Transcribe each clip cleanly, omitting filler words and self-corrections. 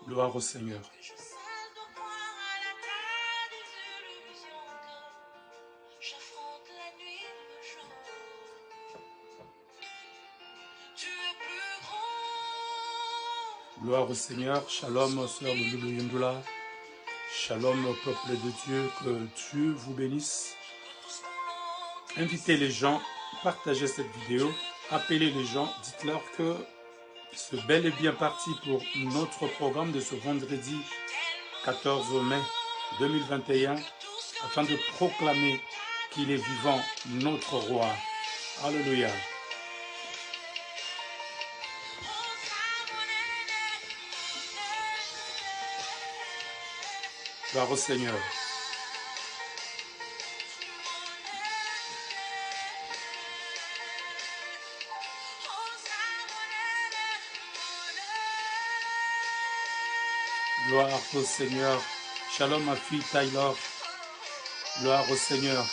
Gloire au Seigneur. Gloire au Seigneur. Shalom, sœur de Loulou Yundoula. Shalom au peuple de Dieu. Que Dieu vous bénisse. Invitez les gens, partagez cette vidéo, appelez les gens, dites-leur que c'est bel et bien parti pour notre programme de ce vendredi 14 mai 2021 afin de proclamer qu'il est vivant, notre roi. Alléluia. Gloire au Seigneur. Gloire au Seigneur. Shalom ma fille Taylor. Gloire au Seigneur.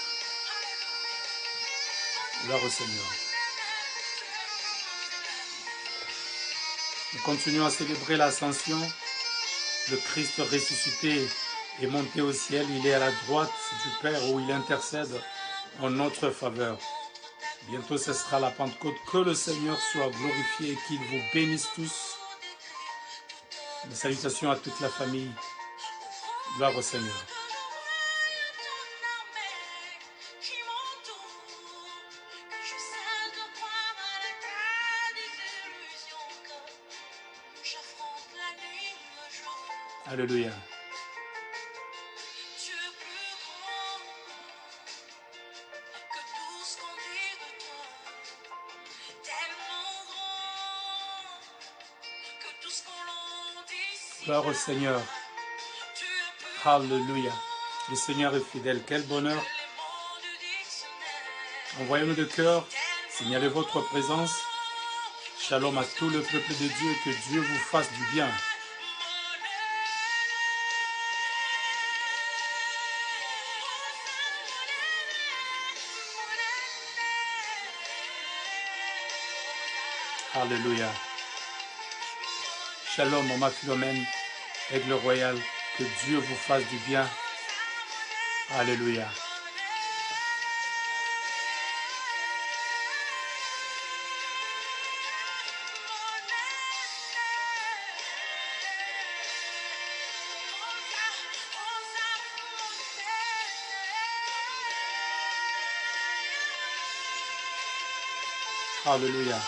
Gloire au Seigneur. Nous continuons à célébrer l'ascension. Le Christ ressuscité est monté au ciel. Il est à la droite du Père où il intercède en notre faveur. Bientôt ce sera la Pentecôte. Que le Seigneur soit glorifié et qu'il vous bénisse tous. Mes salutations à toute la famille. Gloire au Seigneur. Alléluia. Gloire au Seigneur. Alléluia. Le Seigneur est fidèle. Quel bonheur. Envoyez-nous de cœur. Signalez votre présence. Shalom à tout le peuple de Dieu. Que Dieu vous fasse du bien. Alléluia. Shalom, Mama Philomène, Aigle Royal. Que Dieu vous fasse du bien. Alléluia. Alléluia.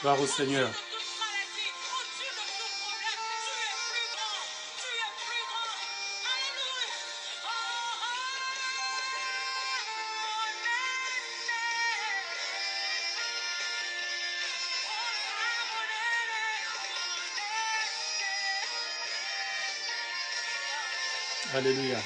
Gloire au Seigneur. Alléluia.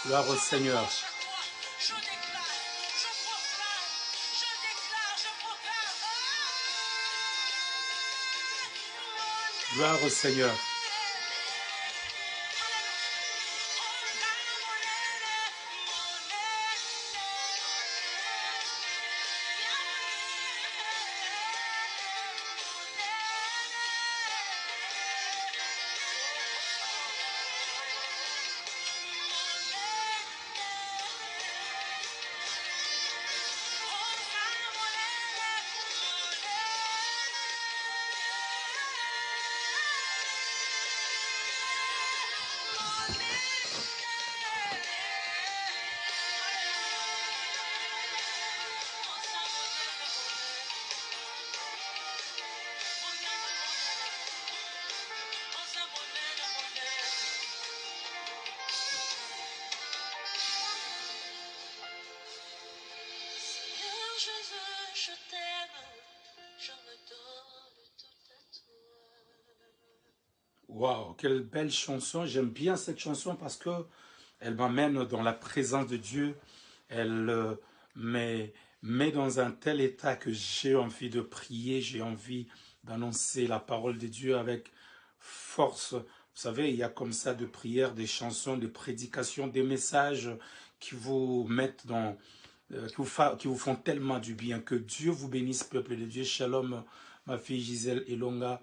Gloire au Seigneur. Gloire au Seigneur. je t'aime, je me donne tout à toi. Waouh, quelle belle chanson. J'aime bien cette chanson parce que elle m'amène dans la présence de Dieu. Elle met dans un tel état que j'ai envie de prier, j'ai envie d'annoncer la parole de Dieu avec force. Vous savez, il y a comme ça de prières, des chansons, des prédications, des messages qui vous mettent dans, qui vous font tellement du bien. Que Dieu vous bénisse, peuple de Dieu. Shalom, ma fille Gisèle Elonga.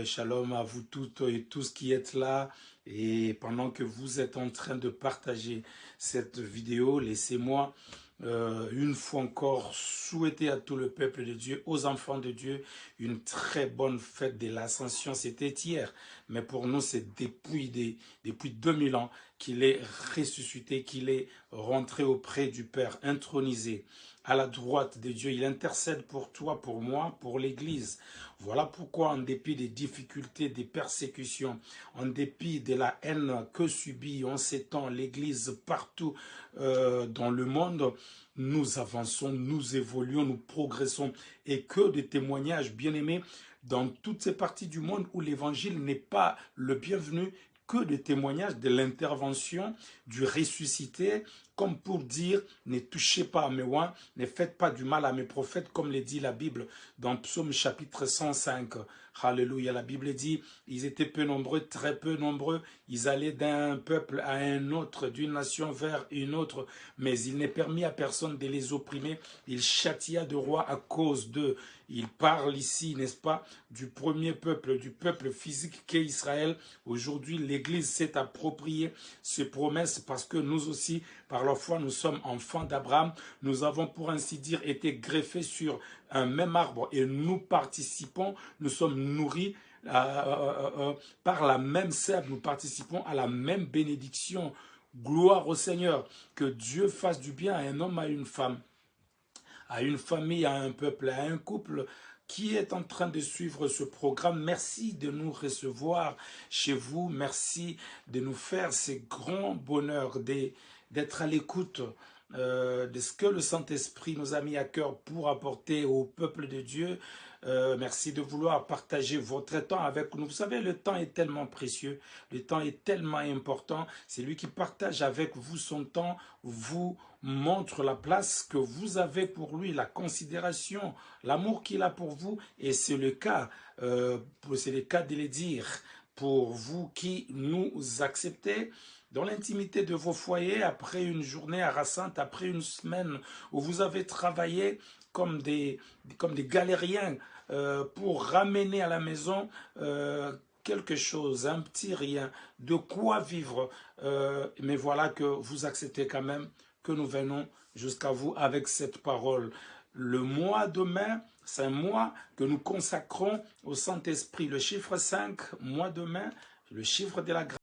Shalom à vous toutes et tous qui êtes là. Et pendant que vous êtes en train de partager cette vidéo, laissez-moi une fois encore souhaiter à tout le peuple de Dieu, aux enfants de Dieu, une très bonne fête de l'Ascension. C'était hier, mais pour nous, c'est depuis 2000 ans qu'il est ressuscité, qu'il est rentré auprès du Père, intronisé à la droite de Dieu. Il intercède pour toi, pour moi, pour l'Église. Voilà pourquoi, en dépit des difficultés, des persécutions, en dépit de la haine que subit en ces temps l'Église partout dans le monde, nous avançons, nous évoluons, nous progressons. Et que de témoignages, bien-aimés, dans toutes ces parties du monde où l'Évangile n'est pas le bienvenu, que de témoignages de l'intervention du ressuscité, comme pour dire, ne touchez pas à mes oins, ne faites pas du mal à mes prophètes, comme le dit la Bible dans Psaume chapitre 105. Alléluia, la Bible dit, ils étaient peu nombreux, très peu nombreux, ils allaient d'un peuple à un autre, d'une nation vers une autre, mais il n'est permis à personne de les opprimer, il châtia de rois à cause d'eux. Il parle ici, n'est-ce pas, du premier peuple, du peuple physique qu'est Israël. Aujourd'hui, l'Église s'est appropriée ces promesses parce que nous aussi, par la foi, nous sommes enfants d'Abraham. Nous avons, pour ainsi dire, été greffés sur un même arbre et nous participons, nous sommes nourris par la même sève, nous participons à la même bénédiction. Gloire au Seigneur, que Dieu fasse du bien à un homme, à une femme, à une famille, à un peuple, à un couple qui est en train de suivre ce programme. Merci de nous recevoir chez vous. Merci de nous faire ces grands bonheurs d'être à l'écoute de ce que le Saint-Esprit nous a mis à cœur pour apporter au peuple de Dieu. Merci de vouloir partager votre temps avec nous. Vous savez, le temps est tellement précieux, le temps est tellement important. C'est lui qui partage avec vous son temps, vous montre la place que vous avez pour lui, la considération, l'amour qu'il a pour vous. Et c'est le cas de le dire, pour vous qui nous acceptez dans l'intimité de vos foyers, après une journée harassante, après une semaine où vous avez travaillé comme des galériens pour ramener à la maison quelque chose, un petit rien, de quoi vivre. Mais voilà que vous acceptez quand même que nous venons jusqu'à vous avec cette parole. Le mois de mai, c'est un mois que nous consacrons au Saint-Esprit. Le chiffre 5, mois de mai, le chiffre de la grâce.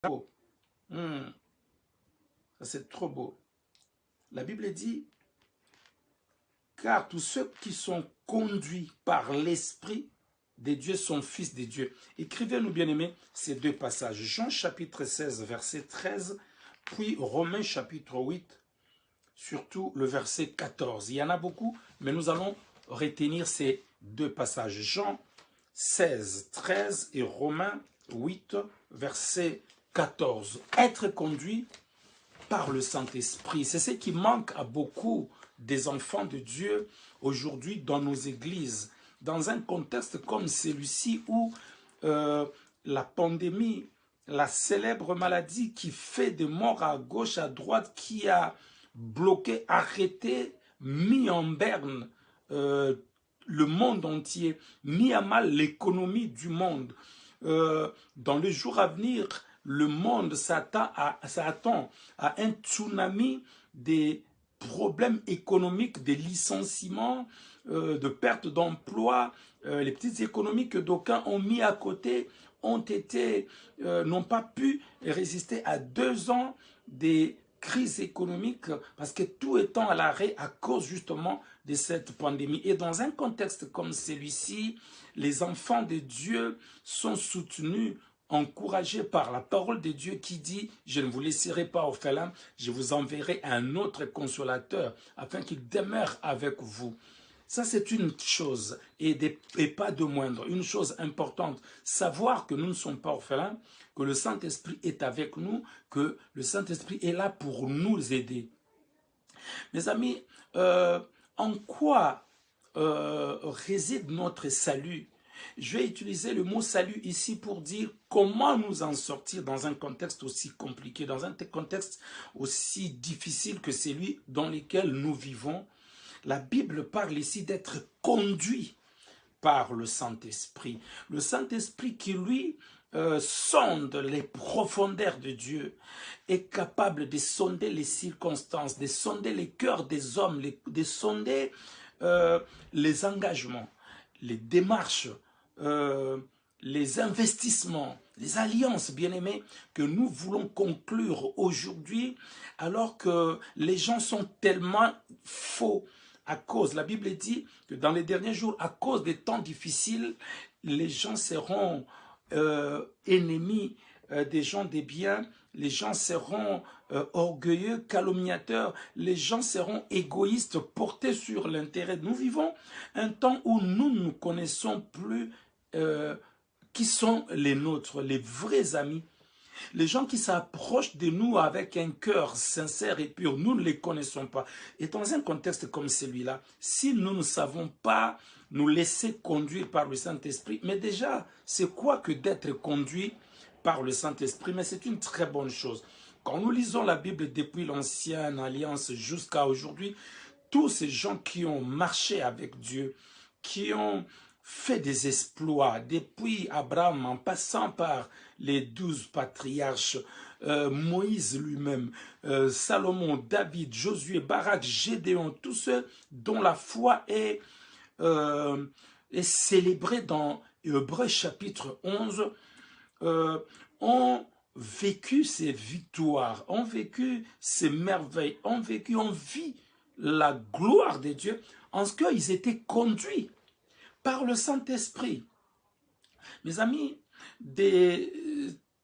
beau. Ça, c'est trop beau. La Bible dit, car tous ceux qui sont conduits par l'Esprit de Dieu sont fils de Dieu. Écrivez-nous, bien-aimés, ces deux passages. Jean chapitre 16, verset 13, puis Romains chapitre 8, surtout le verset 14. Il y en a beaucoup, mais nous allons retenir ces deux passages. Jean 16, 13 et Romains 8, verset 14. Être conduit par le Saint-Esprit. C'est ce qui manque à beaucoup des enfants de Dieu aujourd'hui dans nos églises. Dans un contexte comme celui-ci où la pandémie, la célèbre maladie qui fait des morts à gauche, à droite, qui a bloqué, arrêté, mis en berne le monde entier, mis à mal l'économie du monde. Dans les jours à venir, le monde s'attend à un tsunami des problèmes économiques, des licenciements, de perte d'emploi. Les petites économies que d'aucuns ont mis à côté n'ont pas pu résister à 2 ans des crises économiques parce que tout étant à l'arrêt à cause justement de cette pandémie. Et dans un contexte comme celui-ci, les enfants de Dieu sont soutenus, encouragés par la parole de Dieu qui dit « Je ne vous laisserai pas orphelins, je vous enverrai un autre consolateur afin qu'il demeure avec vous. » Ça, c'est une chose, et pas de moindre, une chose importante. Savoir que nous ne sommes pas orphelins, que le Saint-Esprit est avec nous, que le Saint-Esprit est là pour nous aider. Mes amis, en quoi réside notre salut? Je vais utiliser le mot salut ici pour dire comment nous en sortir dans un contexte aussi compliqué, dans un contexte aussi difficile que celui dans lequel nous vivons. La Bible parle ici d'être conduit par le Saint-Esprit. Le Saint-Esprit qui, lui, sonde les profondeurs de Dieu, est capable de sonder les circonstances, de sonder les cœurs des hommes, de sonder les engagements, les démarches, les investissements, les alliances, bien-aimés, que nous voulons conclure aujourd'hui, alors que les gens sont tellement faux. À cause, la Bible dit que dans les derniers jours, à cause des temps difficiles, les gens seront ennemis des gens des biens, les gens seront orgueilleux, calomniateurs, les gens seront égoïstes, portés sur l'intérêt. Nous vivons un temps où nous ne connaissons plus qui sont les nôtres, les vrais amis. Les gens qui s'approchent de nous avec un cœur sincère et pur, nous ne les connaissons pas. Et dans un contexte comme celui-là, si nous ne savons pas nous laisser conduire par le Saint-Esprit, mais déjà, c'est quoi que d'être conduit par le Saint-Esprit? Mais c'est une très bonne chose. Quand nous lisons la Bible depuis l'Ancienne Alliance jusqu'à aujourd'hui, tous ces gens qui ont marché avec Dieu, qui ont fait des exploits, depuis Abraham en passant par les 12 patriarches, Moïse lui-même, Salomon, David, Josué, Barak, Gédéon, tous ceux dont la foi est célébrée dans Hébreux chapitre 11, ont vécu ces victoires, ont vécu ces merveilles, on vit la gloire de Dieu en ce qu'ils étaient conduits par le Saint-Esprit. Mes amis,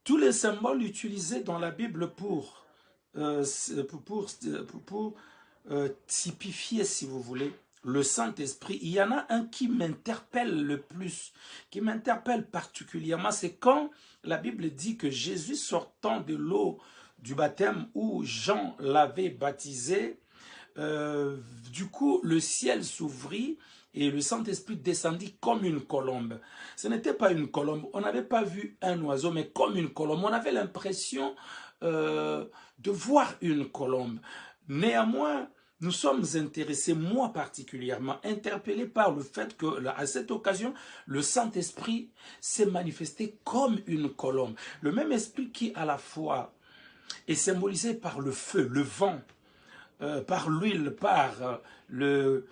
tous les symboles utilisés dans la Bible pour typifier, si vous voulez, le Saint-Esprit, il y en a un qui m'interpelle le plus, qui m'interpelle particulièrement, c'est quand la Bible dit que Jésus sortant de l'eau du baptême où Jean l'avait baptisé, du coup le ciel s'ouvrit et le Saint-Esprit descendit comme une colombe. Ce n'était pas une colombe, on n'avait pas vu un oiseau, mais comme une colombe. On avait l'impression de voir une colombe. Néanmoins, nous sommes intéressés, moi particulièrement, interpellés par le fait que, à cette occasion, le Saint-Esprit s'est manifesté comme une colombe. Le même esprit qui, à la fois, est symbolisé par le feu, le vent, par l'huile, par le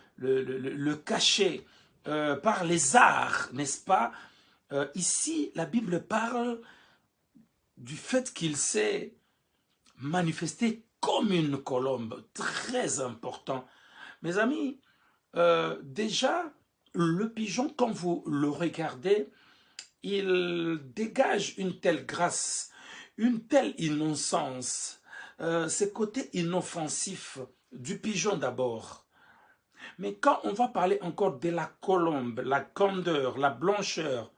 cachet, par les arts, n'est-ce pas? Ici, la Bible parle du fait qu'il s'est manifesté comme une colombe, très important. Mes amis, déjà, le pigeon, quand vous le regardez, il dégage une telle grâce, une telle innocence, ce côté inoffensif du pigeon d'abord. Mais quand on va parler encore de la colombe, la candeur, la blancheur,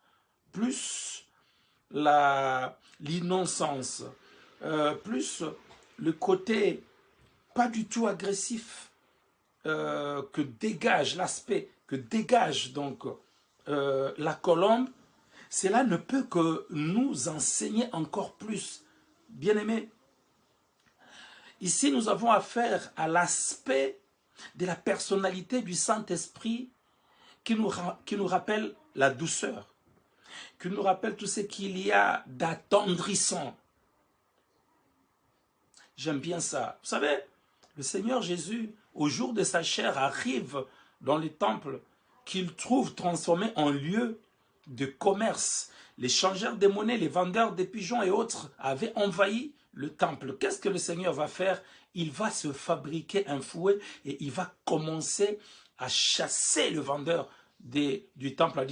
plus l'innocence, plus le côté pas du tout agressif que dégage l'aspect, que dégage donc la colombe, cela ne peut que nous enseigner encore plus. Bien-aimés, ici nous avons affaire à l'aspect de la personnalité du Saint-Esprit qui nous rappelle la douceur, qui nous rappelle tout ce qu'il y a d'attendrissant. J'aime bien ça. Vous savez, le Seigneur Jésus, au jour de sa chair, arrive dans les temples qu'il trouve transformés en lieu de commerce. Les changeurs de monnaie, les vendeurs de pigeons et autres avaient envahi le temple. Qu'est-ce que le Seigneur va faire? Il va se fabriquer un fouet et il va commencer à chasser le vendeur du temple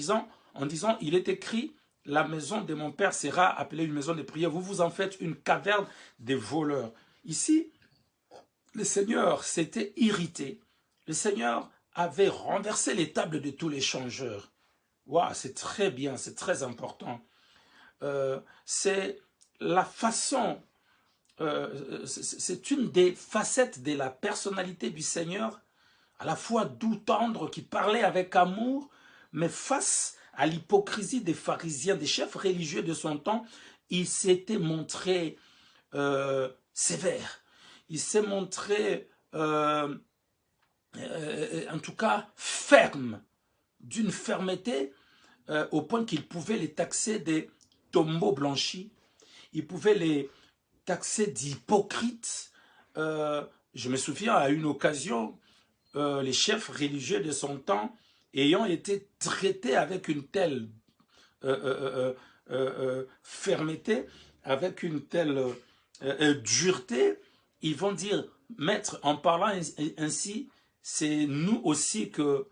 en disant, il est écrit, la maison de mon père sera appelée une maison de prière. Vous vous en faites une caverne des voleurs. Ici, le Seigneur s'était irrité. Le Seigneur avait renversé les tables de tous les changeurs. Waouh, c'est très bien, c'est très important. C'est la façon, c'est une des facettes de la personnalité du Seigneur, à la fois doux, tendre, qui parlait avec amour, mais face à l'hypocrisie des pharisiens, des chefs religieux de son temps, il s'était montré sévère. Il s'est montré, en tout cas, ferme, d'une fermeté au point qu'il pouvait les taxer des tombeaux blanchis, il pouvait les taxer d'hypocrites. Je me souviens à une occasion, les chefs religieux de son temps, ayant été traités avec une telle fermeté, avec une telle dureté, ils vont dire, maître, en parlant ainsi, c'est nous aussi que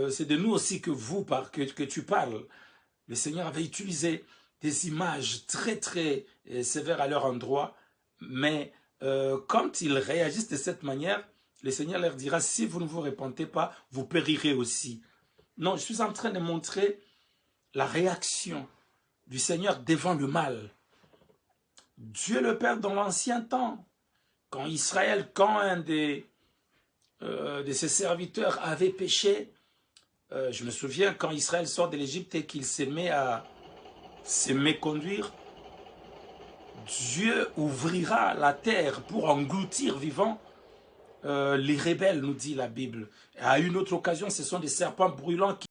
c'est de nous aussi que que tu parles. Le Seigneur avait utilisé des images très très sévères à leur endroit, mais quand ils réagissent de cette manière, le Seigneur leur dira, si vous ne vous repentez pas, vous périrez aussi. Non, je suis en train de montrer la réaction du Seigneur devant le mal. Dieu le Père dans l'ancien temps, quand Israël, quand un de ses serviteurs avait péché, je me souviens quand Israël sort de l'Égypte et qu'il se met à se méconduire, Dieu ouvrira la terre pour engloutir vivant les rebelles, nous dit la Bible. À une autre occasion, ce sont des serpents brûlants qui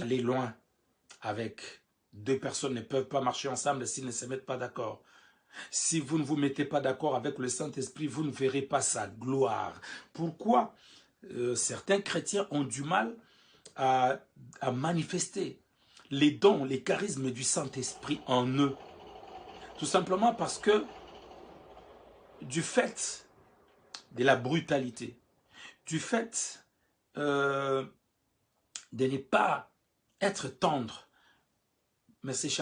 aller loin avec. Deux personnes ne peuvent pas marcher ensemble s'ils ne se mettent pas d'accord. Si vous ne vous mettez pas d'accord avec le Saint-Esprit, vous ne verrez pas sa gloire. Pourquoi certains chrétiens ont du mal à manifester les dons, les charismes du Saint-Esprit en eux? Tout simplement parce que du fait de la brutalité, du fait de ne pas être tendre. Merci,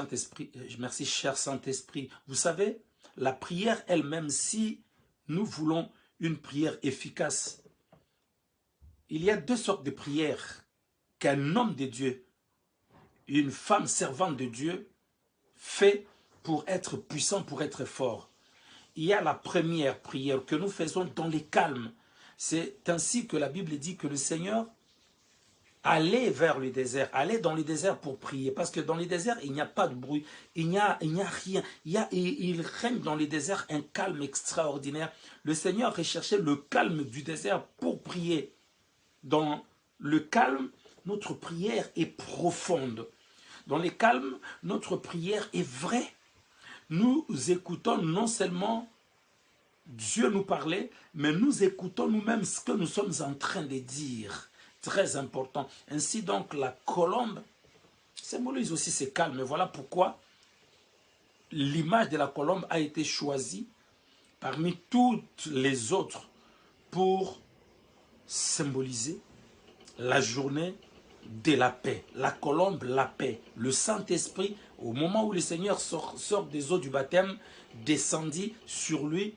merci cher Saint-Esprit. Vous savez, la prière elle-même, si nous voulons une prière efficace, il y a deux sortes de prières qu'un homme de Dieu, une femme servante de Dieu, fait pour être puissant, pour être fort. Il y a la première prière que nous faisons dans les calmes. C'est ainsi que la Bible dit que le Seigneur allait vers le désert, allait dans le désert pour prier. Parce que dans le désert, il n'y a pas de bruit, il n'y a rien. Il règne dans le désert un calme extraordinaire. Le Seigneur recherchait le calme du désert pour prier. Dans le calme, notre prière est profonde. Dans le calme, notre prière est vraie. Nous écoutons non seulement Dieu nous parler, mais nous écoutons nous-mêmes ce que nous sommes en train de dire. Très important. Ainsi donc, la colombe symbolise aussi ce calme. Voilà pourquoi l'image de la colombe a été choisie parmi toutes les autres pour symboliser la journée de la paix. La colombe, la paix. Le Saint-Esprit, au moment où le Seigneur sort des eaux du baptême, descendit sur lui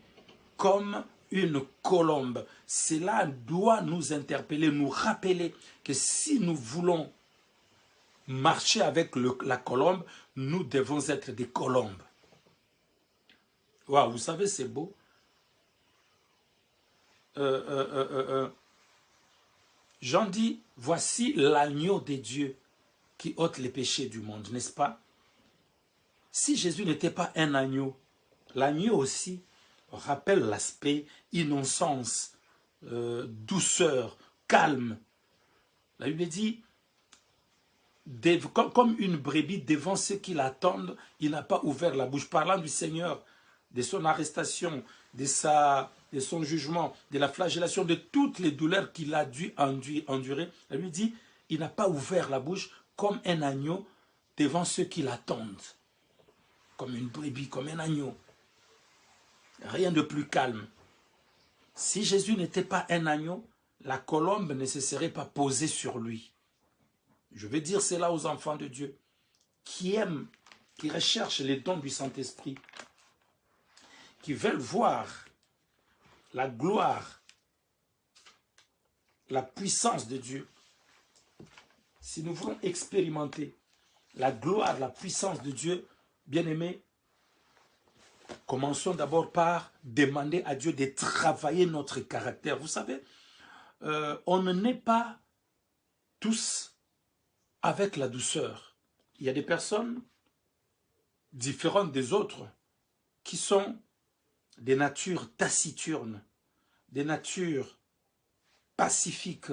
comme une colombe. Cela doit nous interpeller, nous rappeler que si nous voulons marcher avec la colombe, nous devons être des colombes. Waouh, vous savez, c'est beau. Jean dit, voici l'agneau de Dieu qui ôte les péchés du monde, n'est-ce pas? Si Jésus n'était pas un agneau, l'agneau aussi rappelle l'aspect innocence, douceur, calme. La Bible dit, comme une brebis devant ceux qui l'attendent, il n'a pas ouvert la bouche. Parlant du Seigneur, de son arrestation, de son jugement, de la flagellation, de toutes les douleurs qu'il a dû endurer, elle lui dit, il n'a pas ouvert la bouche comme un agneau devant ceux qui l'attendent. Comme une brebis, comme un agneau. Rien de plus calme. Si Jésus n'était pas un agneau, la colombe ne se serait pas posée sur lui. Je vais dire cela aux enfants de Dieu qui aiment, qui recherchent les dons du Saint-Esprit, qui veulent voir la gloire, la puissance de Dieu. Si nous voulons expérimenter la gloire, la puissance de Dieu, bien-aimés, commençons d'abord par demander à Dieu de travailler notre caractère. Vous savez, on ne naît pas tous avec la douceur. Il y a des personnes différentes des autres qui sont des natures taciturnes, des natures pacifiques,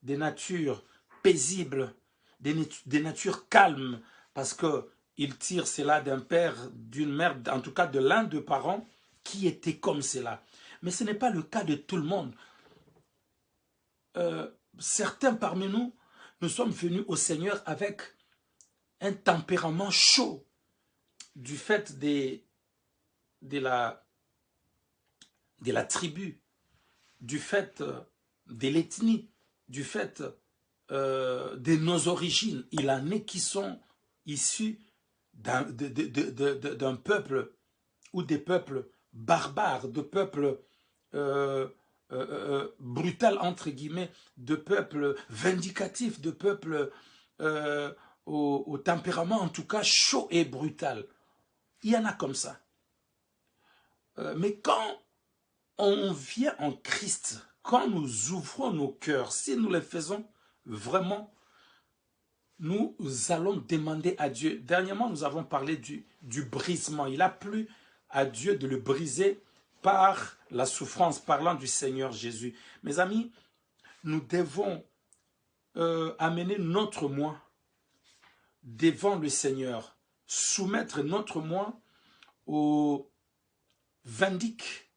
des natures paisibles, des natures calmes, parce qu'ils tirent cela d'un père, d'une mère, en tout cas de l'un des parents qui était comme cela. Mais ce n'est pas le cas de tout le monde. Certains parmi nous, nous sommes venus au Seigneur avec un tempérament chaud du fait de la tribu, du fait de l'ethnie, du fait de nos origines. Il en est qui sont issus d'un peuple ou des peuples barbares, de peuples brutal entre guillemets, de peuples vindicatifs, de peuples au tempérament en tout cas chaud et brutal. Il y en a comme ça. Mais quand on vient en Christ, quand nous ouvrons nos cœurs, si nous le faisons vraiment, nous allons demander à Dieu. Dernièrement, nous avons parlé du brisement. Il a plu à Dieu de le briser par la souffrance, parlant du Seigneur Jésus. Mes amis, nous devons amener notre moi devant le Seigneur, soumettre notre moi au vindique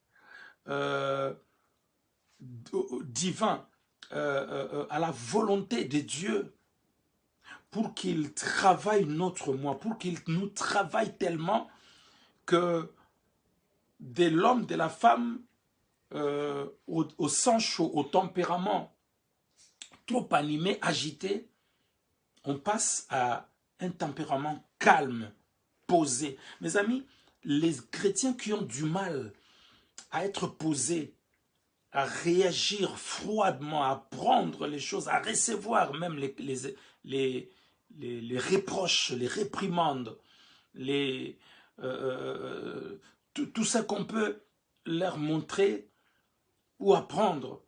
divin, à la volonté de Dieu, pour qu'il travaille notre moi, pour qu'il nous travaille tellement que de l'homme, de la femme, au sang chaud, au tempérament trop animé, agité, on passe à un tempérament calme, posé. Mes amis, les chrétiens qui ont du mal à être posés, à réagir froidement, à prendre les choses, à recevoir même les reproches, les réprimandes, tout ça qu'on peut leur montrer ou apprendre.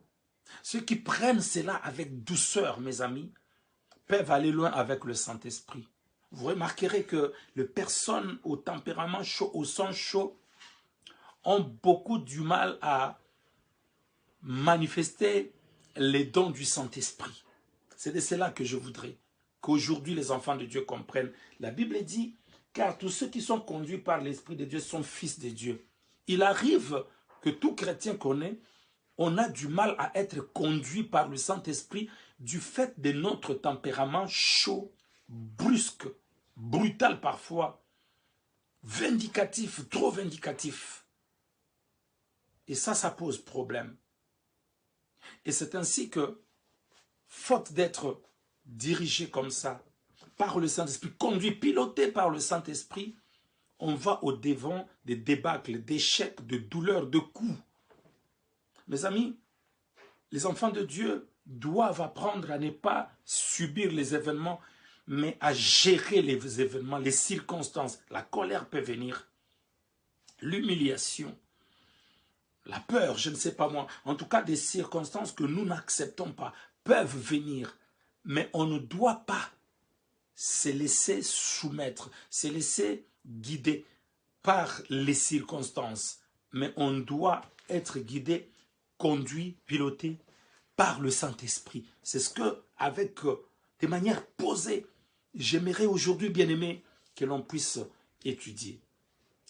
Ceux qui prennent cela avec douceur, mes amis, peuvent aller loin avec le Saint-Esprit. Vous remarquerez que les personnes au tempérament chaud, au sang chaud, ont beaucoup du mal à manifester les dons du Saint-Esprit. C'est de cela que je voudrais qu'aujourd'hui les enfants de Dieu comprennent. La Bible dit, car tous ceux qui sont conduits par l'Esprit de Dieu sont fils de Dieu. Il arrive que tout chrétien connaît, on a du mal à être conduit par le Saint-Esprit du fait de notre tempérament chaud, brusque, brutal parfois, vindicatif, trop vindicatif. Et ça pose problème. Et c'est ainsi que, faute d'être dirigé comme ça, par le Saint-Esprit, conduit, piloté par le Saint-Esprit, on va au-devant des débâcles, d'échecs, de douleurs, de coups. Mes amis, les enfants de Dieu doivent apprendre à ne pas subir les événements, mais à gérer les événements, les circonstances. La colère peut venir, l'humiliation, la peur, je ne sais pas moi. En tout cas, des circonstances que nous n'acceptons pas peuvent venir, mais on ne doit pas se laisser soumettre, se laisser guider par les circonstances, mais on doit être guidé, conduit, piloté par le Saint-Esprit. C'est ce que, avec de manière posée, j'aimerais aujourd'hui, bien-aimé, que l'on puisse étudier,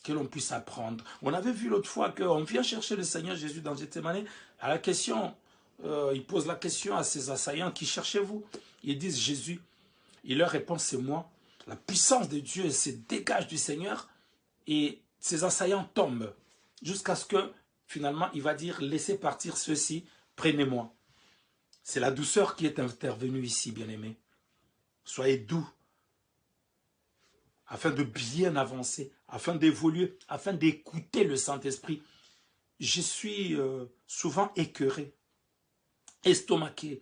que l'on puisse apprendre. On avait vu l'autre fois qu'on vient chercher le Seigneur Jésus dans Gethsémani. À la question, il pose la question à ses assaillants, qui cherchez-vous? Ils disent Jésus. Il leur répond, c'est moi. La puissance de Dieu se dégage du Seigneur et ses assaillants tombent. Jusqu'à ce que, finalement, il va dire, laissez partir ceux-ci, prenez-moi. C'est la douceur qui est intervenue ici, bien-aimés. Soyez doux, afin de bien avancer, afin d'évoluer, afin d'écouter le Saint-Esprit. Je suis souvent écœuré, estomaqué,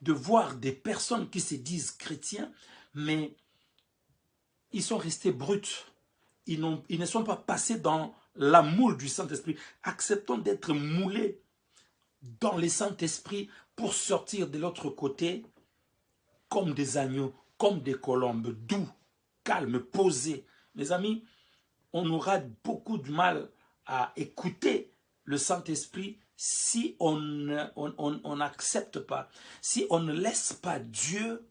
de voir des personnes qui se disent chrétiens, mais ils sont restés bruts. Ils ne sont pas passés dans la moule du Saint-Esprit. Acceptons d'être moulés dans le Saint-Esprit pour sortir de l'autre côté comme des agneaux, comme des colombes, doux, calmes, posés. Mes amis, on aura beaucoup de mal à écouter le Saint-Esprit si on n'accepte pas, si on ne laisse pas Dieu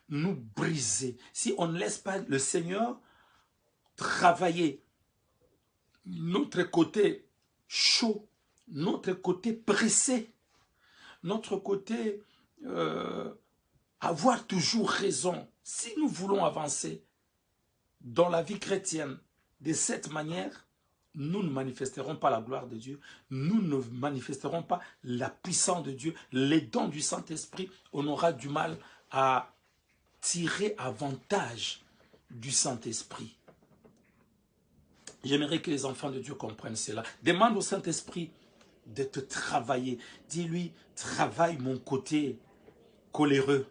nous briser, si on ne laisse pas le Seigneur travailler notre côté chaud, notre côté pressé, notre côté avoir toujours raison. Si nous voulons avancer dans la vie chrétienne de cette manière, nous ne manifesterons pas la gloire de Dieu, nous ne manifesterons pas la puissance de Dieu, les dons du Saint-Esprit. On aura du mal à tirer avantage du Saint-Esprit. J'aimerais que les enfants de Dieu comprennent cela. Demande au Saint-Esprit de te travailler. Dis-lui, travaille mon côté coléreux,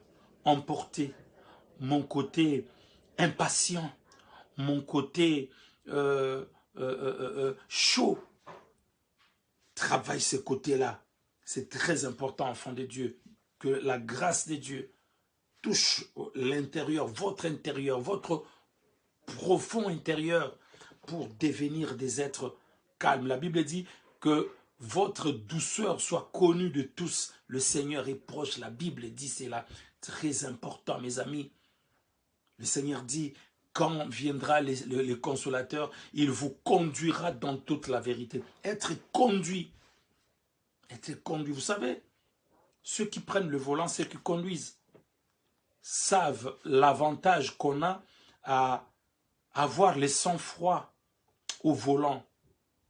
emporté, mon côté impatient, mon côté chaud. Travaille ce côté-là. C'est très important, enfant de Dieu, que la grâce de Dieu touche l'intérieur, votre profond intérieur, pour devenir des êtres calmes. La Bible dit que votre douceur soit connue de tous. Le Seigneur est proche. La Bible dit cela. Très important, mes amis. Le Seigneur dit, quand viendra le consolateur, il vous conduira dans toute la vérité. Être conduit. Être conduit. Vous savez, ceux qui prennent le volant, ceux qui conduisent, savent l'avantage qu'on a à avoir le sang-froid au volant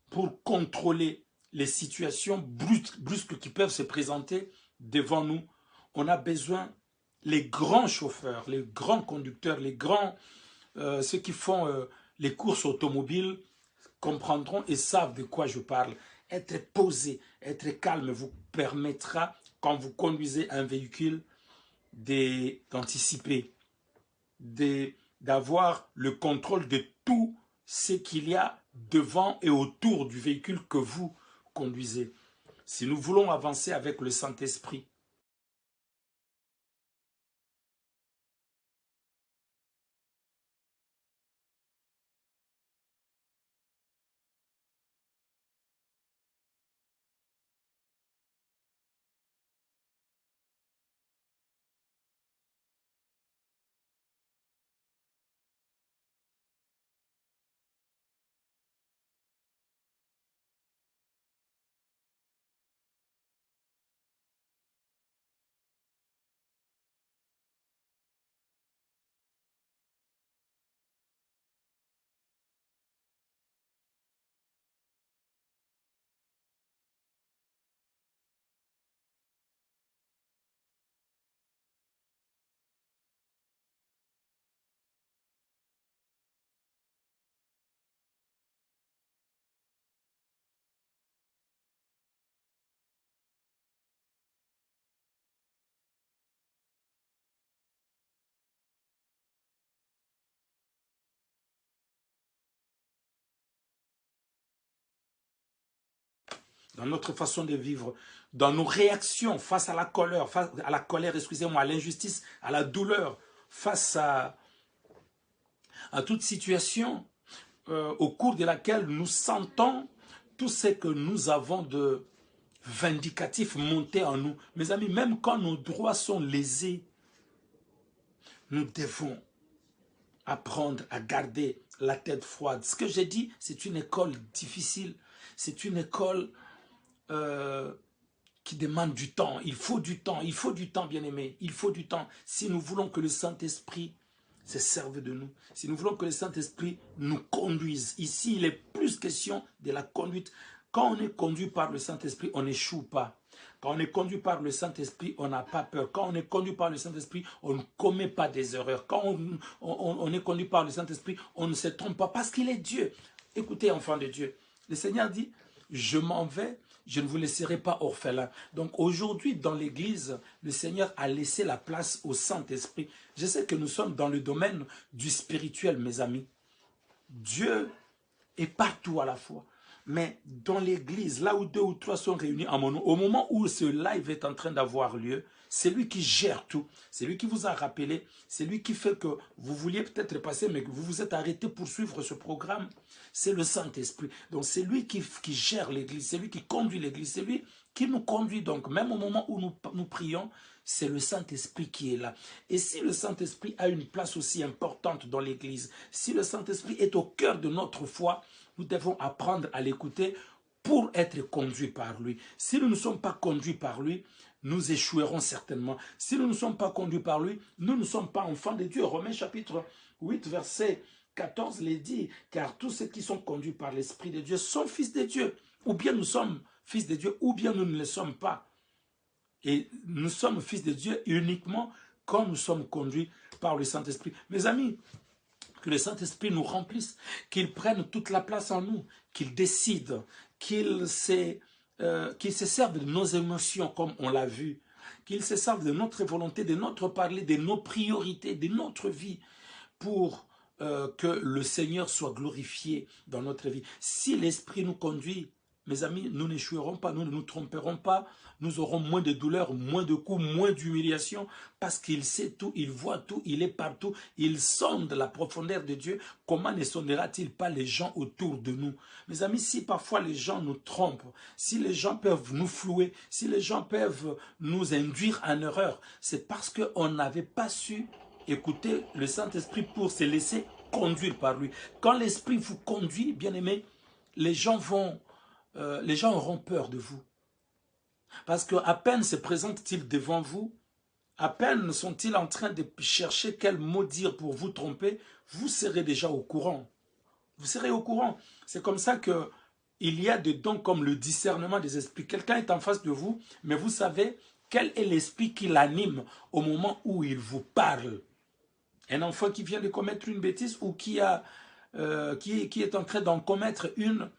pour contrôler les situations brusques qui peuvent se présenter devant nous. On a besoin, les grands chauffeurs, les grands conducteurs, les grands, ceux qui font les courses automobiles comprendront et savent de quoi je parle. Être posé, être calme vous permettra, quand vous conduisez un véhicule, d'anticiper, d'avoir le contrôle de tout ce qu'il y a devant et autour du véhicule que vous conduisez. Si nous voulons avancer avec le Saint-Esprit, dans notre façon de vivre, dans nos réactions face à la colère, excusez-moi, à l'injustice, à la douleur, face à toute situation au cours de laquelle nous sentons tout ce que nous avons de vindicatif monter en nous. Mes amis, même quand nos droits sont lésés, nous devons apprendre à garder la tête froide. Ce que j'ai dit, c'est une école difficile, c'est une école qui demande du temps. Il faut du temps, bien-aimés. Il faut du temps. Si nous voulons que le Saint-Esprit se serve de nous, si nous voulons que le Saint-Esprit nous conduise, ici, il est plus question de la conduite. Quand on est conduit par le Saint-Esprit, on n'échoue pas. Quand on est conduit par le Saint-Esprit, on n'a pas peur. Quand on est conduit par le Saint-Esprit, on ne commet pas des erreurs. Quand on est conduit par le Saint-Esprit, on ne se trompe pas parce qu'il est Dieu. Écoutez, enfants de Dieu, le Seigneur dit, je m'en vais, je ne vous laisserai pas orphelin. Donc aujourd'hui, dans l'Église, le Seigneur a laissé la place au Saint-Esprit. Je sais que nous sommes dans le domaine du spirituel, mes amis. Dieu est partout à la fois. Mais dans l'église, là où 2 ou 3 sont réunis en mon nom, au moment où ce live est en train d'avoir lieu, c'est lui qui gère tout. C'est lui qui vous a rappelé. C'est lui qui fait que vous vouliez peut-être passer, mais que vous vous êtes arrêté pour suivre ce programme. C'est le Saint-Esprit. Donc c'est lui qui gère l'église. C'est lui qui conduit l'église. C'est lui qui nous conduit. Donc même au moment où nous prions, c'est le Saint-Esprit qui est là. Et si le Saint-Esprit a une place aussi importante dans l'église, si le Saint-Esprit est au cœur de notre foi, nous devons apprendre à l'écouter pour être conduits par lui. Si nous ne sommes pas conduits par lui, nous échouerons certainement. Si nous ne sommes pas conduits par lui, nous ne sommes pas enfants de Dieu. Romains chapitre 8, verset 14 les dit, car tous ceux qui sont conduits par l'Esprit de Dieu sont fils de Dieu. Ou bien nous sommes fils de Dieu, ou bien nous ne le sommes pas. Et nous sommes fils de Dieu uniquement quand nous sommes conduits par le Saint-Esprit. Mes amis, que le Saint-Esprit nous remplisse, qu'il prenne toute la place en nous, qu'il décide, qu'il se serve de nos émotions comme on l'a vu, qu'il se serve de notre volonté, de notre parler, de nos priorités, de notre vie pour que le Seigneur soit glorifié dans notre vie. Si l'Esprit nous conduit, mes amis, nous n'échouerons pas, nous ne nous tromperons pas, nous aurons moins de douleurs, moins de coups, moins d'humiliation, parce qu'il sait tout, il voit tout, il est partout, il sonde la profondeur de Dieu. Comment ne sondera-t-il pas les gens autour de nous? Mes amis, si parfois les gens nous trompent, si les gens peuvent nous flouer, si les gens peuvent nous induire en erreur, c'est parce qu'on n'avait pas su écoutez le Saint-Esprit pour se laisser conduire par lui. Quand l'Esprit vous conduit, bien-aimés, les gens auront peur de vous. Parce qu'à peine se présentent-ils devant vous, à peine sont-ils en train de chercher quel mot dire pour vous tromper, vous serez déjà au courant. Vous serez au courant. C'est comme ça que il y a des dons comme le discernement des esprits. Quelqu'un est en face de vous, mais vous savez quel est l'esprit qui l'anime au moment où il vous parle. Un enfant qui vient de commettre une bêtise ou qui est en train d'en commettre une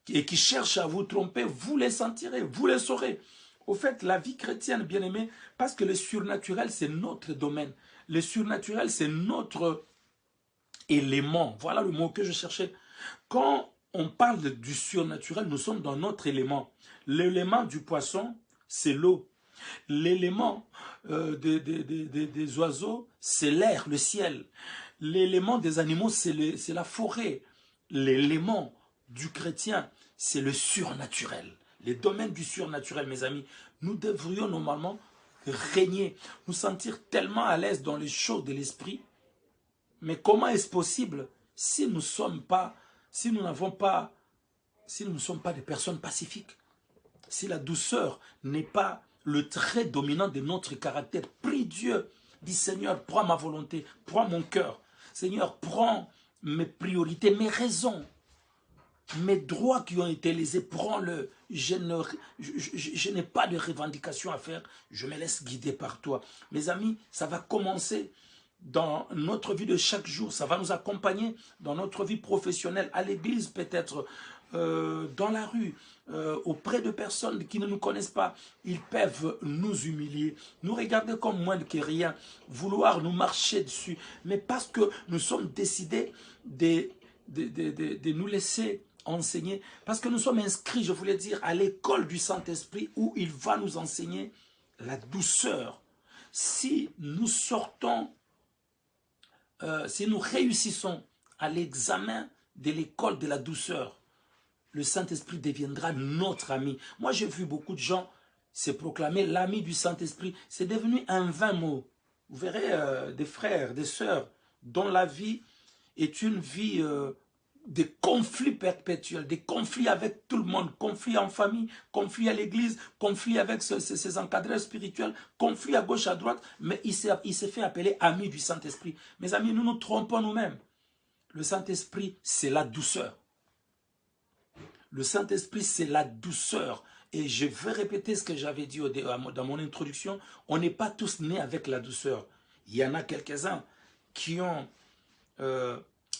et qui cherche à vous tromper, vous les sentirez, vous les saurez. Au fait, la vie chrétienne, bien aimée, parce que le surnaturel, c'est notre domaine. Le surnaturel, c'est notre élément. Voilà le mot que je cherchais. Quand on parle du surnaturel, nous sommes dans notre élément. L'élément du poisson, c'est l'eau. L'élément des oiseaux, c'est l'air, le ciel. L'élément des animaux, c'est la forêt. L'élément du chrétien, c'est le surnaturel. Les domaines du surnaturel, mes amis. Nous devrions normalement régner, nous sentir tellement à l'aise dans les choses de l'esprit. Mais comment est-ce possible si nous ne sommes pas des personnes pacifiques? Si la douceur n'est pas le trait dominant de notre caractère, prie Dieu, dis Seigneur, prends ma volonté, prends mon cœur. Seigneur, prends mes priorités, mes raisons, mes droits qui ont été lésés, prends-le. Je n'ai pas de revendication à faire, je me laisse guider par toi. Mes amis, ça va commencer dans notre vie de chaque jour, ça va nous accompagner dans notre vie professionnelle, à l'église peut-être, dans la rue, auprès de personnes qui ne nous connaissent pas. Ils peuvent nous humilier, nous regarder comme moins que rien, vouloir nous marcher dessus, mais parce que nous sommes décidés de nous laisser enseigner, parce que nous sommes inscrits, je voulais dire, à l'école du Saint-Esprit où il va nous enseigner la douceur. Si nous sortons, si nous réussissons à l'examen de l'école de la douceur, le Saint-Esprit deviendra notre ami. Moi, j'ai vu beaucoup de gens se proclamer l'ami du Saint-Esprit. C'est devenu un vain mot. Vous verrez des frères, des sœurs, dont la vie est une vie de conflits perpétuels, des conflits avec tout le monde, conflits en famille, conflits à l'église, conflits avec ses encadreurs spirituels, conflits à gauche, à droite, mais il s'est fait appeler ami du Saint-Esprit. Mes amis, nous nous trompons nous-mêmes. Le Saint-Esprit, c'est la douceur. Le Saint-Esprit, c'est la douceur. Et je vais répéter ce que j'avais dit dans mon introduction. On n'est pas tous nés avec la douceur. Il y en a quelques-uns qui ont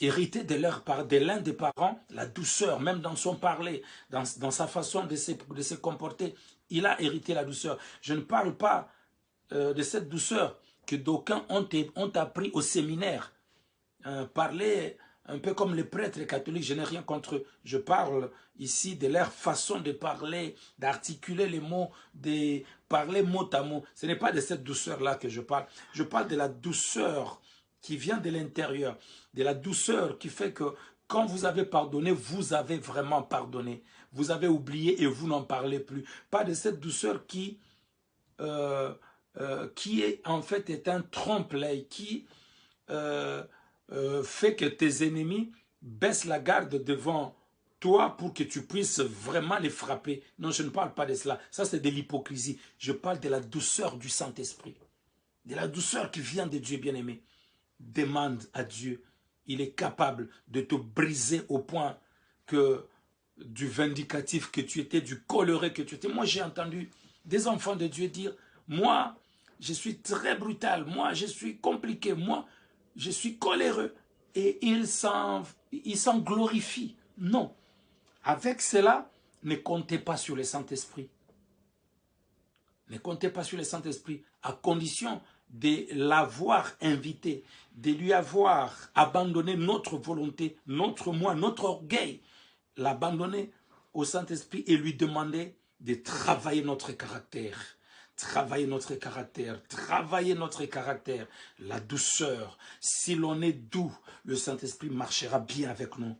hérité de l'un des parents la douceur, même dans son parler, dans sa façon de se comporter. Il a hérité la douceur. Je ne parle pas de cette douceur que d'aucuns ont appris au séminaire. Parler un peu comme les prêtres catholiques, je n'ai rien contre eux. Je parle ici de leur façon de parler, d'articuler les mots, de parler mot à mot. Ce n'est pas de cette douceur-là que je parle. Je parle de la douceur qui vient de l'intérieur, de la douceur qui fait que quand vous avez pardonné, vous avez vraiment pardonné. Vous avez oublié et vous n'en parlez plus. Pas de cette douceur qui est en fait un trompe-l'œil, qui fait que tes ennemis baissent la garde devant toi pour que tu puisses vraiment les frapper. Non, je ne parle pas de cela. Ça, c'est de l'hypocrisie. Je parle de la douceur du Saint-Esprit. De la douceur qui vient de Dieu bien-aimé. Demande à Dieu. Il est capable de te briser au point que du vindicatif que tu étais, du coléreux que tu étais. Moi, j'ai entendu des enfants de Dieu dire, moi, je suis très brutal, moi, je suis compliqué, moi, je suis coléreux. Et ils s'en glorifient. Non. Avec cela, ne comptez pas sur le Saint-Esprit. Ne comptez pas sur le Saint-Esprit, à condition de l'avoir invité, de lui avoir abandonné notre volonté, notre moi, notre orgueil, l'abandonner au Saint-Esprit et lui demander de travailler notre caractère. Travailler notre caractère, travailler notre caractère, la douceur. Si l'on est doux, le Saint-Esprit marchera bien avec nous.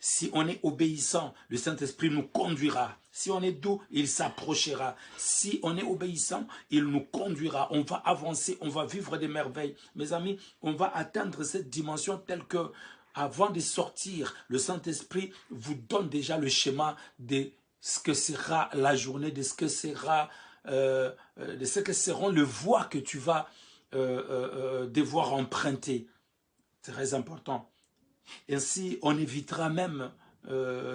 Si on est obéissant, le Saint-Esprit nous conduira. Si on est doux, il s'approchera. Si on est obéissant, il nous conduira. On va avancer, on va vivre des merveilles. Mes amis, on va atteindre cette dimension telle que, avant de sortir, le Saint-Esprit vous donne déjà le schéma de ce que sera la journée, de ce que sera, de ce que seront les voies que tu vas devoir emprunter. C'est très important. Ainsi, on évitera même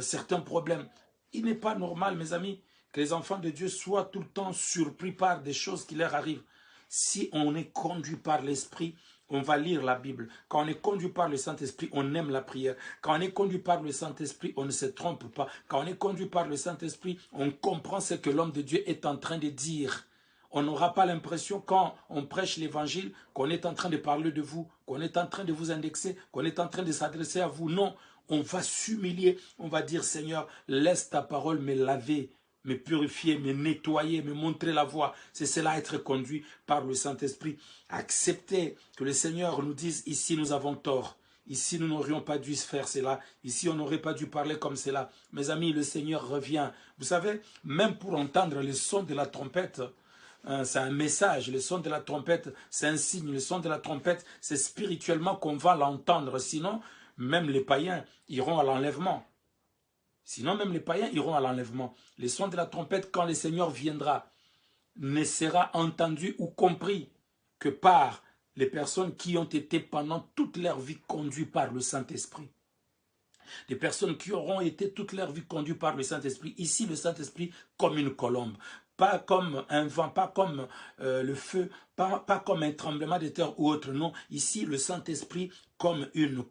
certains problèmes. Il n'est pas normal, mes amis, que les enfants de Dieu soient tout le temps surpris par des choses qui leur arrivent. Si on est conduit par l'Esprit, on va lire la Bible. Quand on est conduit par le Saint-Esprit, on aime la prière. Quand on est conduit par le Saint-Esprit, on ne se trompe pas. Quand on est conduit par le Saint-Esprit, on comprend ce que l'homme de Dieu est en train de dire. On n'aura pas l'impression, quand on prêche l'évangile, qu'on est en train de parler de vous, qu'on est en train de vous indexer, qu'on est en train de s'adresser à vous. Non, on va s'humilier. On va dire, Seigneur, laisse ta parole me laver, me purifier, me nettoyer, me montrer la voie. C'est cela, être conduit par le Saint-Esprit. Accepter que le Seigneur nous dise, ici nous avons tort. Ici, nous n'aurions pas dû faire cela. Ici, on n'aurait pas dû parler comme cela. Mes amis, le Seigneur revient. Vous savez, même pour entendre le son de la trompette, c'est un message. Le son de la trompette, c'est un signe. Le son de la trompette, c'est spirituellement qu'on va l'entendre. Sinon, même les païens iront à l'enlèvement. Sinon, même les païens iront à l'enlèvement. Le son de la trompette, quand le Seigneur viendra, ne sera entendu ou compris que par les personnes qui ont été pendant toute leur vie conduites par le Saint-Esprit. Des personnes qui auront été toute leur vie conduites par le Saint-Esprit. Ici, le Saint-Esprit comme une colombe. Pas comme un vent, pas comme le feu, pas comme un tremblement de terre ou autre. Non, ici, le Saint-Esprit comme une colombe.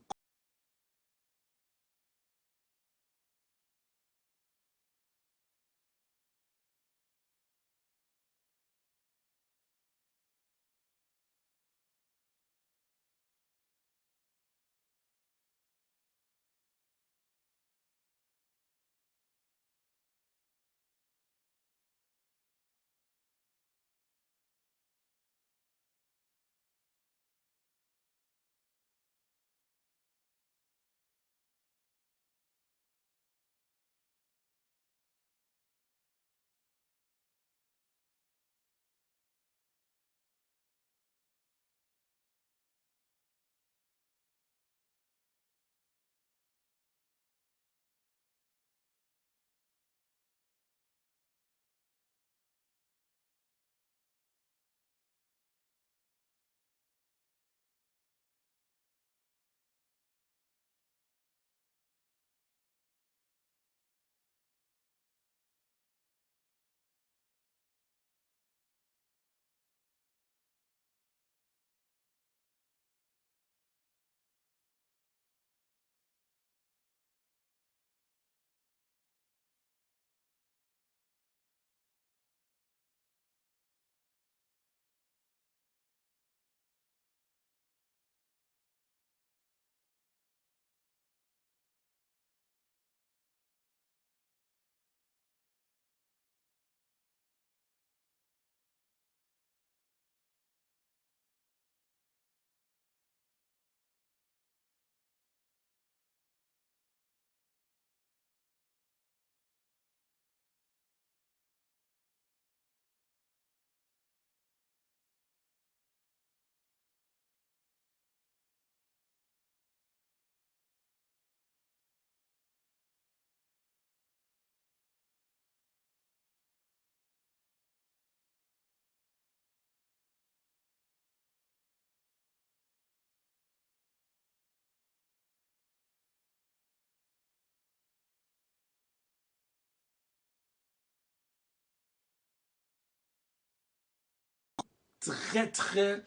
Très, très,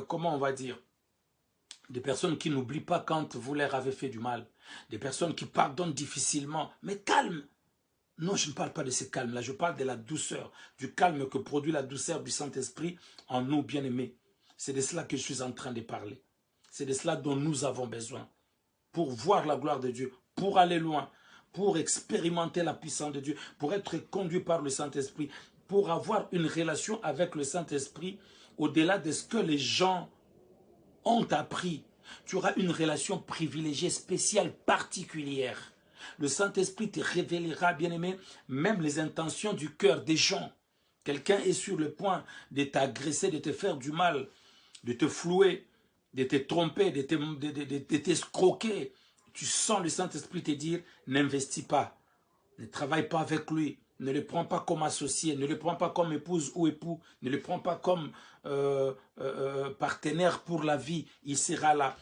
comment on va dire, des personnes qui n'oublient pas quand vous leur avez fait du mal, des personnes qui pardonnent difficilement, mais calme. Non, je ne parle pas de ce calme-là, je parle de la douceur, du calme que produit la douceur du Saint-Esprit en nous, bien-aimés. C'est de cela que je suis en train de parler. C'est de cela dont nous avons besoin pour voir la gloire de Dieu, pour aller loin, pour expérimenter la puissance de Dieu, pour être conduit par le Saint-Esprit, pour avoir une relation avec le Saint-Esprit au-delà de ce que les gens ont appris. Tu auras une relation privilégiée, spéciale, particulière. Le Saint-Esprit te révélera, bien-aimé, même les intentions du cœur des gens. Quelqu'un est sur le point de t'agresser, de te faire du mal, de te flouer, de te tromper, de t'escroquer. Tu sens le Saint-Esprit te dire, n'investis pas, ne travaille pas avec lui, ne le prends pas comme associé, ne le prends pas comme épouse ou époux, ne le prends pas comme partenaire pour la vie, il sera là.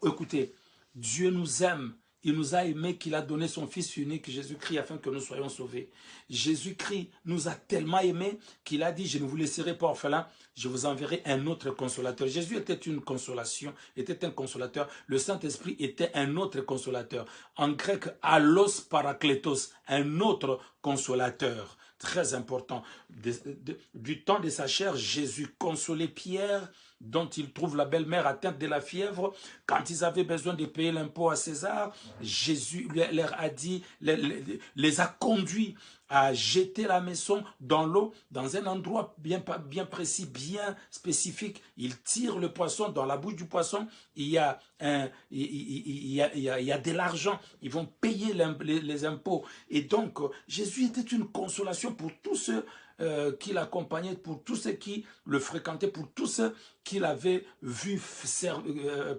Écoutez, Dieu nous aime. Il nous a aimés qu'il a donné son Fils unique, Jésus-Christ, afin que nous soyons sauvés. Jésus-Christ nous a tellement aimés qu'il a dit, je ne vous laisserai pas orphelins, je vous enverrai un autre consolateur. Jésus était une consolation, était un consolateur. Le Saint-Esprit était un autre consolateur. En grec, allos parakletos, un autre consolateur. Très important. Du temps de sa chair, Jésus consolait Pierre, dont il trouve la belle-mère atteinte de la fièvre. Quand ils avaient besoin de payer l'impôt à César, Jésus leur a dit, les a conduits à jeter la maison dans l'eau, dans un endroit bien précis, bien spécifique. Ils tirent le poisson, dans la bouche du poisson, il y a de l'argent. Ils vont payer les impôts. Et donc, Jésus était une consolation pour tous ceux qui l'accompagnaient, pour tous ceux qui le fréquentaient, pour tous ceux qui l'avaient vu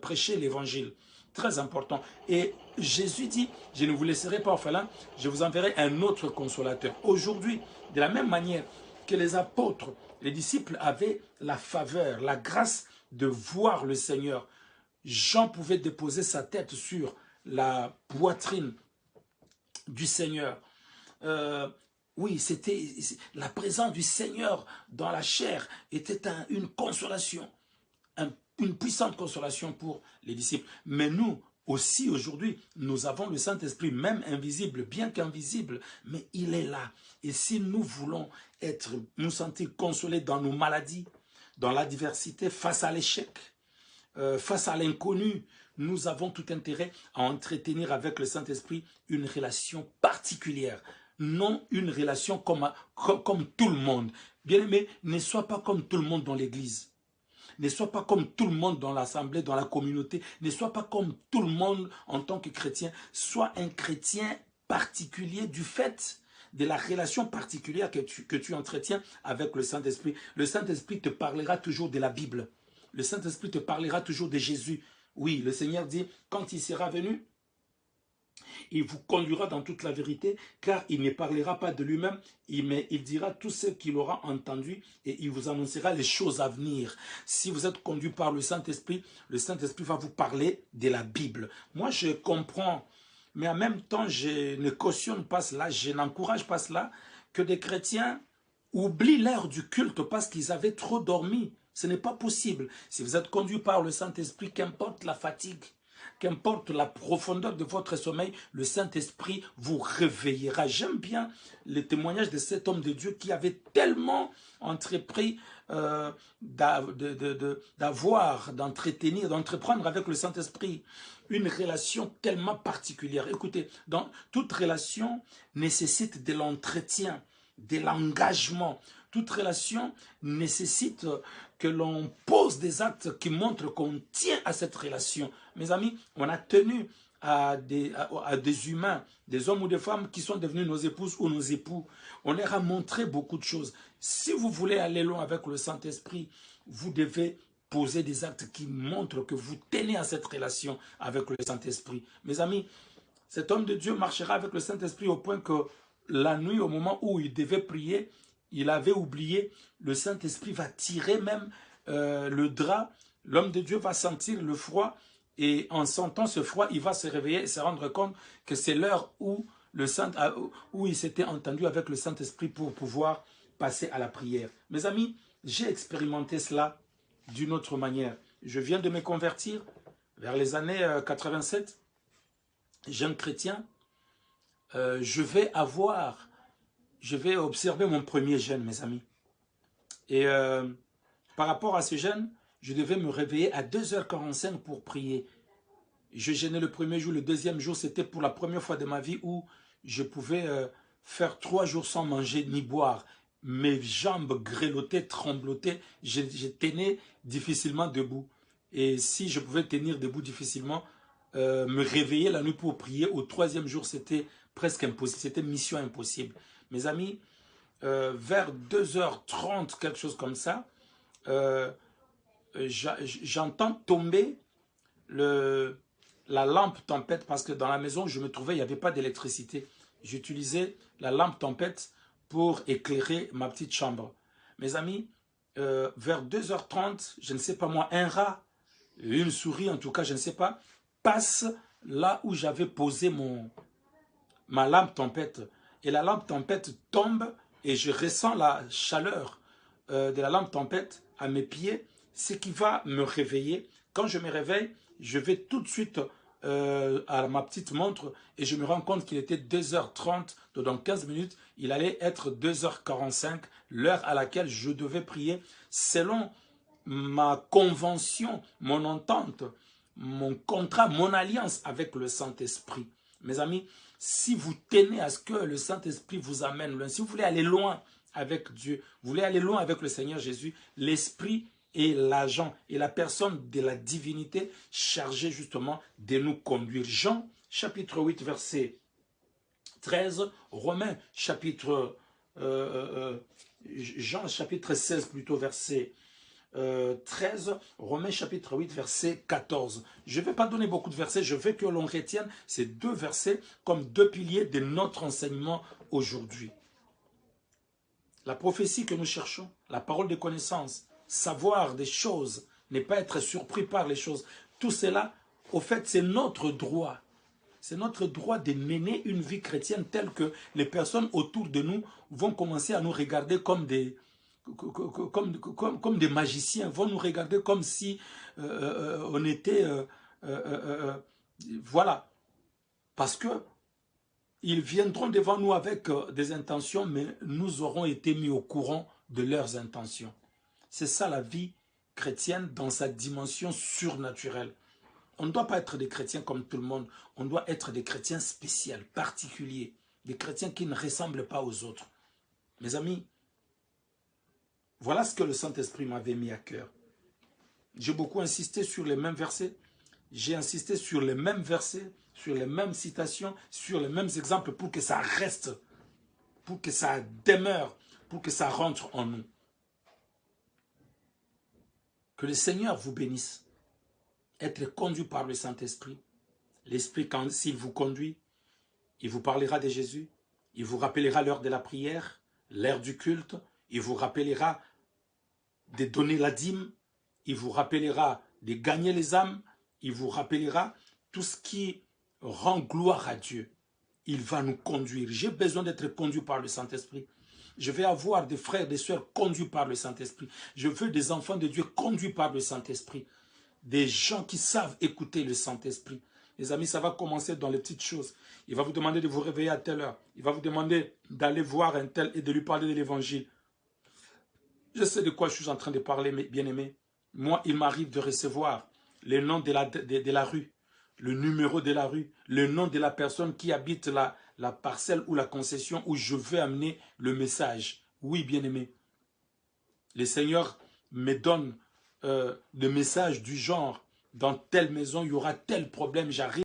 prêcher l'évangile. Très important. Et Jésus dit, je ne vous laisserai pas orphelins, je vous enverrai un autre consolateur. Aujourd'hui, de la même manière que les apôtres, les disciples avaient la faveur, la grâce de voir le Seigneur. Jean pouvait déposer sa tête sur la poitrine du Seigneur. Oui, c'était la présence du Seigneur dans la chair était une consolation, une puissante consolation pour les disciples. Mais nous aussi aujourd'hui, nous avons le Saint-Esprit, même invisible, bien qu'invisible, mais il est là. Et si nous voulons nous sentir consolés dans nos maladies, dans l'adversité, face à l'échec, face à l'inconnu, nous avons tout intérêt à entretenir avec le Saint-Esprit une relation particulière. Non une relation comme tout le monde. Bien-aimé, ne sois pas comme tout le monde dans l'église. Ne sois pas comme tout le monde dans l'assemblée, dans la communauté. Ne sois pas comme tout le monde en tant que chrétien. Sois un chrétien particulier du fait de la relation particulière que tu entretiens avec le Saint-Esprit. Le Saint-Esprit te parlera toujours de la Bible. Le Saint-Esprit te parlera toujours de Jésus. Oui, le Seigneur dit, quand il sera venu, il vous conduira dans toute la vérité, car il ne parlera pas de lui-même, mais il dira tout ce qu'il aura entendu et il vous annoncera les choses à venir. Si vous êtes conduit par le Saint-Esprit va vous parler de la Bible. Moi, je comprends, mais en même temps, je ne cautionne pas cela, je n'encourage pas cela, que des chrétiens oublient l'heure du culte parce qu'ils avaient trop dormi. Ce n'est pas possible. Si vous êtes conduit par le Saint-Esprit, qu'importe la fatigue, qu'importe la profondeur de votre sommeil, le Saint-Esprit vous réveillera. J'aime bien le témoignage de cet homme de Dieu qui avait tellement entrepris d'entreprendre avec le Saint-Esprit une relation tellement particulière. Écoutez, toute relation nécessite de l'entretien, de l'engagement. Toute relation nécessite que l'on pose des actes qui montrent qu'on tient à cette relation. Mes amis, on a tenu à des humains, des hommes ou des femmes qui sont devenus nos épouses ou nos époux. On leur a montré beaucoup de choses. Si vous voulez aller loin avec le Saint-Esprit, vous devez poser des actes qui montrent que vous tenez à cette relation avec le Saint-Esprit. Mes amis, cet homme de Dieu marchera avec le Saint-Esprit au point que la nuit, au moment où il devait prier, il avait oublié, le Saint-Esprit va tirer même le drap. L'homme de Dieu va sentir le froid et en sentant ce froid, il va se réveiller et se rendre compte que c'est l'heure où il s'était entendu avec le Saint-Esprit pour pouvoir passer à la prière. Mes amis, j'ai expérimenté cela d'une autre manière. Je viens de me convertir vers les années 87, jeune chrétien. Je vais observer mon premier jeûne, mes amis. Et par rapport à ce jeûne, je devais me réveiller à 2h45 pour prier. Je jeûnais le premier jour, le deuxième jour, c'était pour la première fois de ma vie où je pouvais faire 3 jours sans manger ni boire. Mes jambes grelottaient, tremblotaient, je tenais difficilement debout. Et si je pouvais tenir debout difficilement, me réveiller la nuit pour prier, au troisième jour, c'était presque impossible. C'était mission impossible. Mes amis, vers 2h30, quelque chose comme ça, j'entends tomber la lampe tempête, parce que dans la maison où je me trouvais, il n'y avait pas d'électricité. J'utilisais la lampe tempête pour éclairer ma petite chambre. Mes amis, vers 2h30, je ne sais pas moi, un rat, une souris en tout cas, je ne sais pas, passe là où j'avais posé ma lampe tempête. Et la lampe tempête tombe et je ressens la chaleur de la lampe tempête à mes pieds, ce qui va me réveiller. Quand je me réveille, je vais tout de suite à ma petite montre et je me rends compte qu'il était 2h30, donc dans 15 minutes, il allait être 2h45, l'heure à laquelle je devais prier selon ma convention, mon entente, mon contrat, mon alliance avec le Saint-Esprit. Mes amis, si vous tenez à ce que le Saint-Esprit vous amène loin, si vous voulez aller loin avec Dieu, vous voulez aller loin avec le Seigneur Jésus, l'Esprit est l'agent et la personne de la divinité chargée justement de nous conduire. Jean chapitre 8 verset 13, Romains chapitre Jean chapitre 16 plutôt verset 13, Romains chapitre 8 verset 14. Je ne vais pas donner beaucoup de versets, je veux que l'on retienne ces deux versets comme deux piliers de notre enseignement aujourd'hui. La prophétie que nous cherchons, la parole de connaissance, savoir des choses, ne pas être surpris par les choses, tout cela, au fait, c'est notre droit. C'est notre droit de mener une vie chrétienne telle que les personnes autour de nous vont commencer à nous regarder comme des magiciens, vont nous regarder comme si on était... voilà. Parce que ils viendront devant nous avec des intentions, mais nous aurons été mis au courant de leurs intentions. C'est ça la vie chrétienne dans sa dimension surnaturelle. On ne doit pas être des chrétiens comme tout le monde. On doit être des chrétiens spéciaux, particuliers. Des chrétiens qui ne ressemblent pas aux autres. Mes amis, voilà ce que le Saint-Esprit m'avait mis à cœur. J'ai beaucoup insisté sur les mêmes versets. J'ai insisté sur les mêmes versets, sur les mêmes citations, sur les mêmes exemples pour que ça reste, pour que ça demeure, pour que ça rentre en nous. Que le Seigneur vous bénisse. Être conduit par le Saint-Esprit. L'Esprit, s'il vous conduit, il vous parlera de Jésus. Il vous rappellera l'heure de la prière, l'heure du culte. Il vous rappellera de donner la dîme. Il vous rappellera de gagner les âmes. Il vous rappellera tout ce qui rend gloire à Dieu. Il va nous conduire. J'ai besoin d'être conduit par le Saint-Esprit. Je vais avoir des frères et des sœurs conduits par le Saint-Esprit. Je veux des enfants de Dieu conduits par le Saint-Esprit. Des gens qui savent écouter le Saint-Esprit. Les amis, ça va commencer dans les petites choses. Il va vous demander de vous réveiller à telle heure. Il va vous demander d'aller voir un tel et de lui parler de l'évangile. Je sais de quoi je suis en train de parler, mes bien-aimés. Moi, il m'arrive de recevoir le nom de la rue, le numéro de la rue, le nom de la personne qui habite la parcelle ou la concession où je veux amener le message. Oui, bien-aimé. Le Seigneur me donne des messages du genre, dans telle maison, il y aura tel problème, j'arrive.